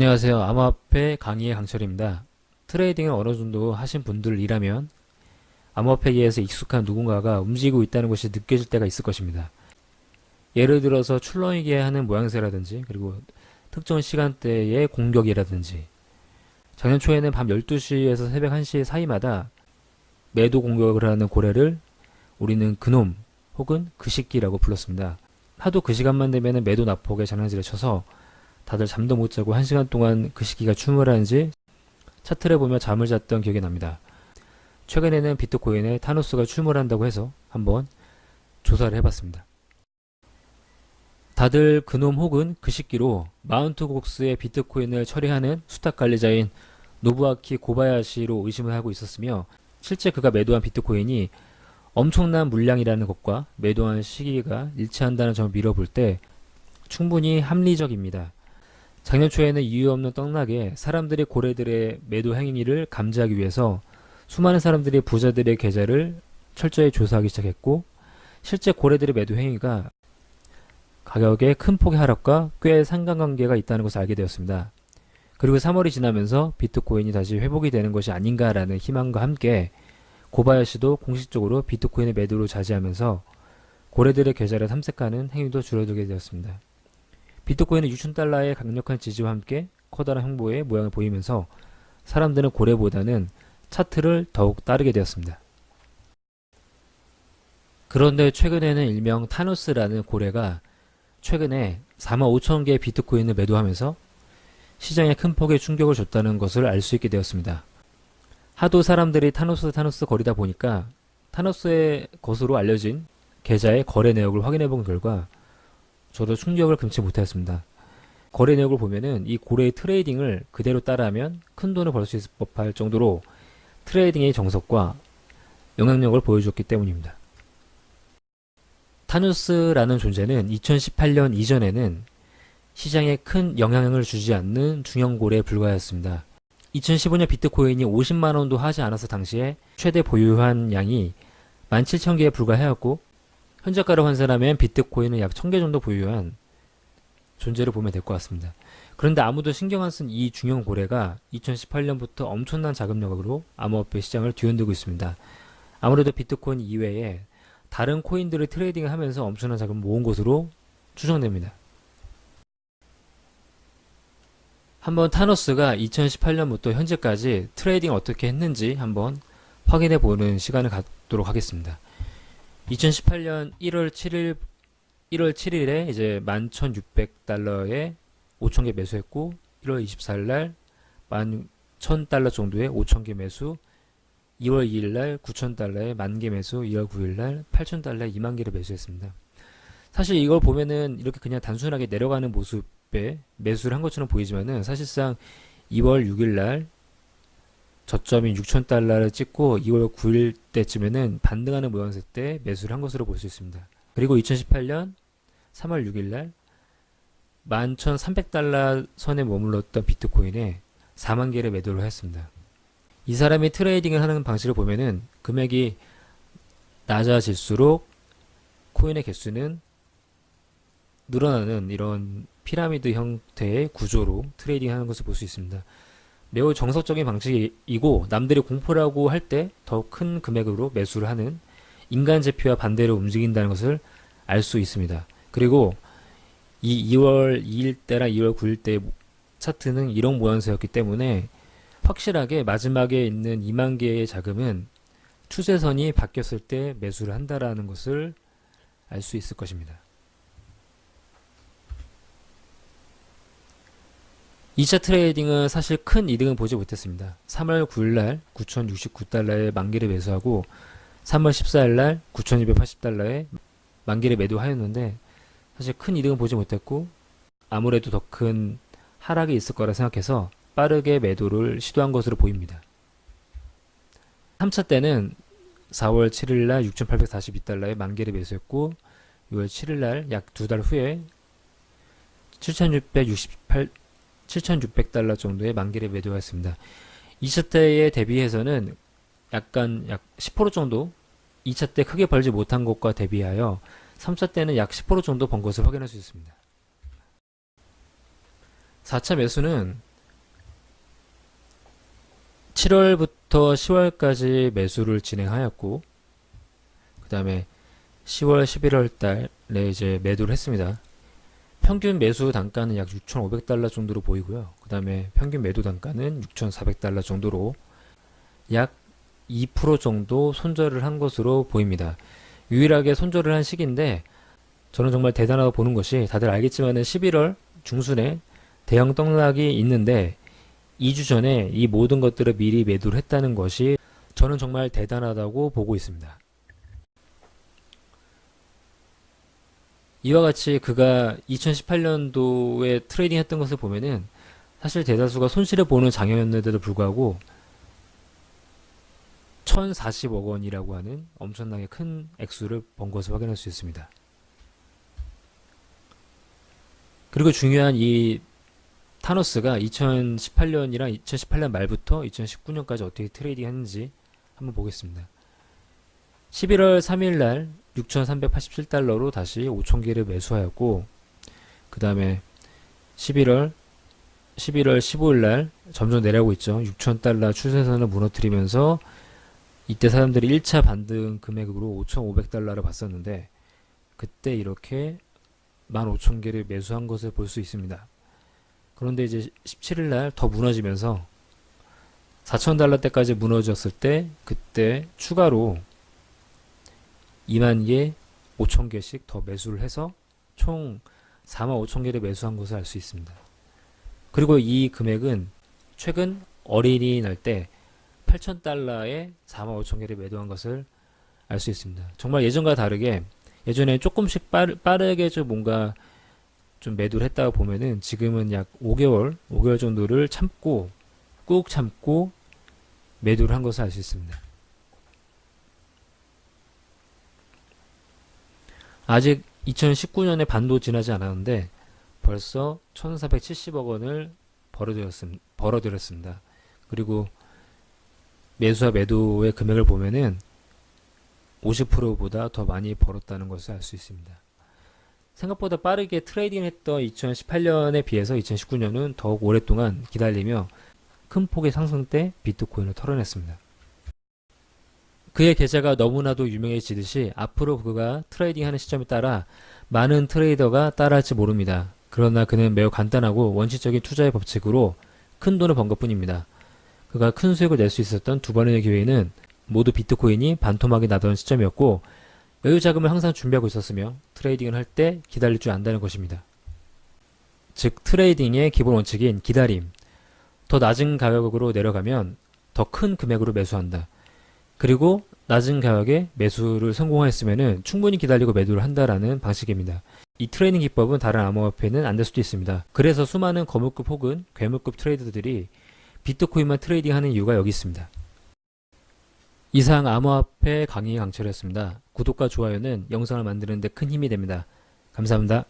안녕하세요. 암호화폐 강의의 강철입니다. 트레이딩을 어느 정도 하신 분들이라면 암호화폐계에서 익숙한 누군가가 움직이고 있다는 것이 느껴질 때가 있을 것입니다. 예를 들어서 출렁이게 하는 모양새라든지 그리고 특정 시간대의 공격이라든지 작년 초에는 밤 12시에서 새벽 1시 사이마다 매도 공격을 하는 고래를 우리는 그놈 혹은 그식기라고 불렀습니다. 하도 그 시간만 되면 매도 낙폭에 장난질을 쳐서 다들 잠도 못 자고 1시간 동안 그 시기가 춤을 하는지 차트를 보며 잠을 잤던 기억이 납니다. 최근에는 비트코인에 타노스가 춤을 한다고 해서 한번 조사를 해봤습니다. 다들 그놈 혹은 그 시기로 마운트 곡스의 비트코인을 처리하는 수탁 관리자인 노부아키 고바야시로 의심을 하고 있었으며 실제 그가 매도한 비트코인이 엄청난 물량이라는 것과 매도한 시기가 일치한다는 점을 미뤄볼 때 충분히 합리적입니다. 작년 초에는 이유 없는 떡락에 사람들이 고래들의 매도 행위를 감지하기 위해서 수많은 사람들이 부자들의 계좌를 철저히 조사하기 시작했고 실제 고래들의 매도 행위가 가격의 큰 폭의 하락과 꽤 상관관계가 있다는 것을 알게 되었습니다. 그리고 3월이 지나면서 비트코인이 다시 회복이 되는 것이 아닌가라는 희망과 함께 고바야시도 공식적으로 비트코인의 매도를 자제하면서 고래들의 계좌를 탐색하는 행위도 줄어들게 되었습니다. 비트코인은 6,000달러의 강력한 지지와 함께 커다란 횡보의 모양을 보이면서 사람들은 고래보다는 차트를 더욱 따르게 되었습니다. 그런데 최근에는 일명 타노스라는 고래가 최근에 45,000개의 비트코인을 매도하면서 시장에 큰 폭의 충격을 줬다는 것을 알 수 있게 되었습니다. 하도 사람들이 타노스 거리다 보니까 타노스의 것으로 알려진 계좌의 거래 내역을 확인해 본 결과 저도 충격을 금치 못했습니다. 거래 내역을 보면은 이 고래의 트레이딩을 그대로 따라하면 큰 돈을 벌 수 있을 법할 정도로 트레이딩의 정석과 영향력을 보여줬기 때문입니다. 타누스라는 존재는 2018년 이전에는 시장에 큰 영향을 주지 않는 중형 고래에 불과하였습니다. 2015년 비트코인이 50만원도 하지 않아서 당시에 최대 보유한 양이 17,000개에 불과하였고 현재가로 환산하면 비트코인은 약 1000개 정도 보유한 존재를 보면 될 것 같습니다. 그런데 아무도 신경 안 쓴 이 중형 고래가 2018년부터 엄청난 자금력으로 암호화폐 시장을 뒤흔들고 있습니다. 아무래도 비트코인 이외에 다른 코인들을 트레이딩을 하면서 엄청난 자금을 모은 것으로 추정됩니다. 한번 타노스가 2018년부터 현재까지 트레이딩을 어떻게 했는지 한번 확인해 보는 시간을 갖도록 하겠습니다. 2018년 1월 7일에 이제 11,600달러에 5,000개 매수했고 1월 24일날 11,000달러 정도에 5,000개 매수 2월 2일날 9,000달러에 10,000개 매수 2월 9일날 8,000달러에 20,000개를 매수했습니다. 사실 이걸 보면은 이렇게 그냥 단순하게 내려가는 모습에 매수를 한 것처럼 보이지만은 사실상 2월 6일날 저점이 6,000달러를 찍고 2월 9일 때쯤에는 반등하는 모양새 때 매수를 한 것으로 볼 수 있습니다. 그리고 2018년 3월 6일날 11,300달러 선에 머물렀던 비트코인에 40,000개를 매도를 했습니다. 이 사람이 트레이딩을 하는 방식을 보면은 금액이 낮아질수록 코인의 개수는 늘어나는 이런 피라미드 형태의 구조로 트레이딩 하는 것을 볼 수 있습니다. 매우 정석적인 방식이고 남들이 공포라고 할 때 더 큰 금액으로 매수를 하는 인간 제표와 반대로 움직인다는 것을 알 수 있습니다. 그리고 이 2월 2일 때랑 2월 9일 때 차트는 이런 모양새였기 때문에 확실하게 마지막에 있는 20,000개의 자금은 추세선이 바뀌었을 때 매수를 한다라는 것을 알 수 있을 것입니다. 2차 트레이딩은 사실 큰 이득은 보지 못했습니다. 3월 9일날 9,069달러에 10,000개를 매수하고 3월 14일날 9,280달러에 10,000개를 매도하였는데 사실 큰 이득은 보지 못했고 아무래도 더 큰 하락이 있을 거라 생각해서 빠르게 매도를 시도한 것으로 보입니다. 3차 때는 4월 7일날 6,842달러에 10,000개를 매수했고 6월 7일날 약 2달 후에 7,600달러 정도의 10,000개를 매도했습니다. 2차 때에 대비해서는 약 10% 정도 2차 때 크게 벌지 못한 것과 대비하여 3차 때는 약 10% 정도 번 것을 확인할 수 있습니다. 4차 매수는 7월부터 10월까지 매수를 진행하였고, 그 다음에 10월, 11월 달에 이제 매도를 했습니다. 평균 매수 단가는 약 6,500달러 정도로 보이고요. 그 다음에 평균 매도 단가는 6,400달러 정도로 약 2% 정도 손절을 한 것으로 보입니다. 유일하게 손절을 한 시기인데 저는 정말 대단하다고 보는 것이, 다들 알겠지만은 11월 중순에 대형 떡락이 있는데 2주 전에 이 모든 것들을 미리 매도를 했다는 것이 저는 정말 대단하다고 보고 있습니다. 이와 같이 그가 2018년도에 트레이딩 했던 것을 보면은 사실 대다수가 손실을 보는 장이었는데도 불구하고 1040억 원이라고 하는 엄청나게 큰 액수를 번 것을 확인할 수 있습니다. 그리고 중요한 이 타노스가 2018년이랑 2018년 말부터 2019년까지 어떻게 트레이딩 했는지 한번 보겠습니다. 11월 3일 날 6,387달러로 다시 5,000개를 매수하였고, 그 다음에 11월 15일 날 점점 내려오고 있죠. 6,000달러 추세선을 무너뜨리면서 이때 사람들이 1차 반등 금액으로 5,500달러를 봤었는데 그때 이렇게 15,000개를 매수한 것을 볼 수 있습니다. 그런데 이제 17일 날 더 무너지면서 4,000달러대까지 무너졌을 때 그때 추가로 2만 개, 5,000개씩 더 매수를 해서 총 45,000개를 매수한 것을 알 수 있습니다. 그리고 이 금액은 최근 어린이날 때 8,000달러에 45,000개를 매도한 것을 알 수 있습니다. 정말 예전과 다르게 예전에 조금씩 빠르게 좀 뭔가 좀 매도를 했다가 보면은 지금은 약 5개월 정도를 꾹 참고 매도를 한 것을 알 수 있습니다. 아직 2019년에 반도 지나지 않았는데 벌써 1,470억 원을 벌어들였습니다. 그리고 매수와 매도의 금액을 보면은 50%보다 더 많이 벌었다는 것을 알 수 있습니다. 생각보다 빠르게 트레이딩했던 2018년에 비해서 2019년은 더욱 오랫동안 기다리며 큰 폭의 상승 때 비트코인을 털어냈습니다. 그의 계좌가 너무나도 유명해지듯이 앞으로 그가 트레이딩하는 시점에 따라 많은 트레이더가 따라할지 모릅니다. 그러나 그는 매우 간단하고 원칙적인 투자의 법칙으로 큰 돈을 번 것뿐입니다. 그가 큰 수익을 낼 수 있었던 두 번의 기회는 모두 비트코인이 반토막이 나던 시점이었고 여유 자금을 항상 준비하고 있었으며 트레이딩을 할 때 기다릴 줄 안다는 것입니다. 즉 트레이딩의 기본 원칙인 기다림. 더 낮은 가격으로 내려가면 더 큰 금액으로 매수한다. 그리고 낮은 가격에 매수를 성공했으면 충분히 기다리고 매도를 한다라는 방식입니다. 이 트레이딩 기법은 다른 암호화폐는 안 될 수도 있습니다. 그래서 수많은 거물급 혹은 괴물급 트레이더들이 비트코인만 트레이딩하는 이유가 여기 있습니다. 이상 암호화폐 강의 강철이었습니다. 구독과 좋아요는 영상을 만드는 데 큰 힘이 됩니다. 감사합니다.